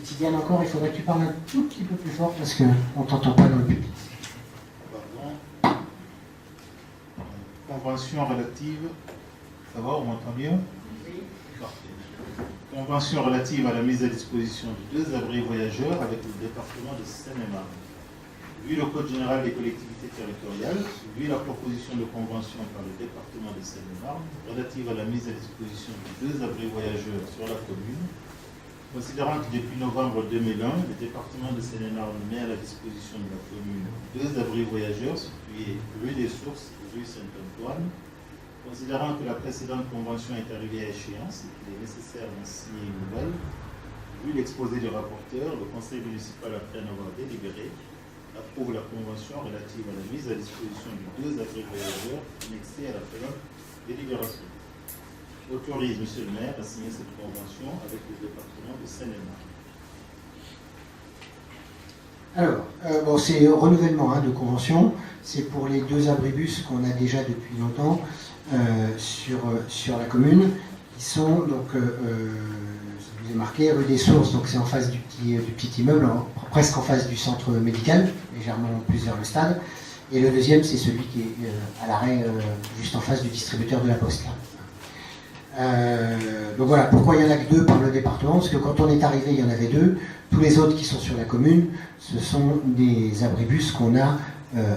Tidiane, encore, il faudrait que tu parles un tout petit peu plus fort parce qu'on ne t'entend pas dans le public. Pardon. Convention relative. Ça va, on m'entend bien? Oui. Parfait. Convention relative à la mise à disposition de 2 abris voyageurs avec le département de Seine-et-Marne. Vu le Code général des collectivités territoriales, vu la proposition de convention par le département de Seine-et-Marne relative à la mise à disposition de 2 abris voyageurs sur la commune, considérant que depuis novembre 2001, le département de Seine-et-Marne met à la disposition de la commune 2 abris voyageurs situés rue des Sources et rue Saint-Antoine, considérant que la précédente convention est arrivée à échéance et qu'il est nécessaire d'en signer une nouvelle, vu l'exposé du rapporteur, le conseil municipal, après en avoir délibéré, approuve la convention relative à la mise à disposition de 2 abris voyageurs annexés à la présente délibération. Autorise Monsieur le maire à signer cette convention avec le département de Seine-et-Marne. Alors, bon, c'est renouvellement de convention. C'est pour les 2 abribus qu'on a déjà depuis longtemps sur la commune, qui sont, donc, je vous ai marqué, rue des Sources, donc c'est en face du petit immeuble, presque en face du centre médical, légèrement plus vers le stade. Et le deuxième, c'est celui qui est à l'arrêt, juste en face du distributeur de la Poste. Là. Donc voilà, pourquoi il n'y en a que 2 par le département? Parce que quand on est arrivé, il y en avait 2. Tous les autres qui sont sur la commune, ce sont des abribus qu'on a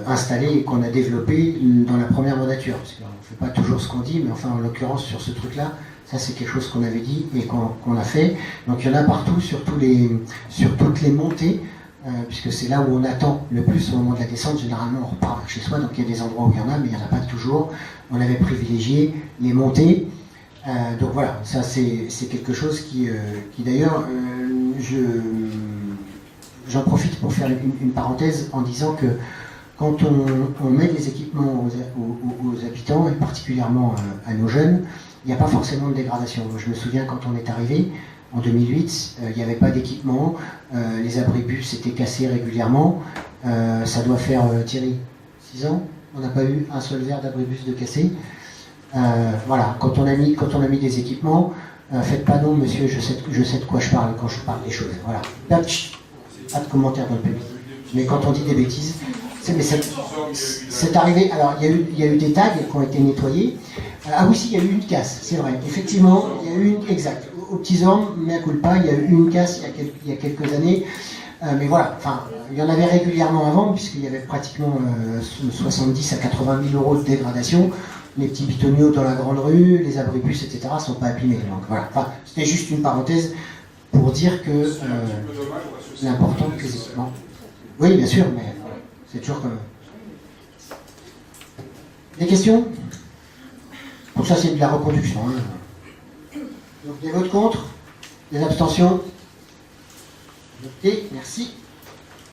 installés et qu'on a développés dans la première mandature. Parce qu'on ne fait pas toujours ce qu'on dit, mais enfin en l'occurrence sur ce truc-là, ça c'est quelque chose qu'on avait dit et qu'on a fait. Donc il y en a partout sur toutes les montées, puisque c'est là où on attend le plus au moment de la descente. Généralement on repart vers chez soi, donc il y a des endroits où il y en a, mais il n'y en a pas toujours. On avait privilégié les montées. Donc voilà, ça c'est quelque chose qui d'ailleurs, j'en profite pour faire une parenthèse en disant que quand on met des équipements aux habitants, et particulièrement à nos jeunes, il n'y a pas forcément de dégradation. Moi, je me souviens quand on est arrivé, en 2008, il n'y avait pas d'équipement, les abribus étaient cassés régulièrement, ça doit faire, Thierry, 6 ans, on n'a pas eu un seul verre d'abribus de cassé. Voilà, quand on a mis des équipements, faites pas non, monsieur, je sais de quoi je parle quand je parle des choses. Voilà. Pas de commentaires dans le public. Mais quand on dit des bêtises, c'est arrivé. Alors, il y a eu des tags qui ont été nettoyés. Ah oui, si, il y a eu une casse, c'est vrai. Effectivement, il y a eu une. Exact. Aux petits hommes, mea culpa, il y a eu une casse il y a quelques années. Mais voilà, enfin, il y en avait régulièrement avant, puisqu'il y avait pratiquement 70 à 80 000 euros de dégradation. Les petits bitoniaux dans la grande rue, les abribus, etc. ne sont pas abîmés. Donc voilà, enfin, c'était juste une parenthèse pour dire que l'important que les équipements. Oui, bien sûr, mais c'est toujours comme. Des questions? Pour ça, c'est de la reproduction. Hein. Donc, des votes contre? Des abstentions? Adopté, merci.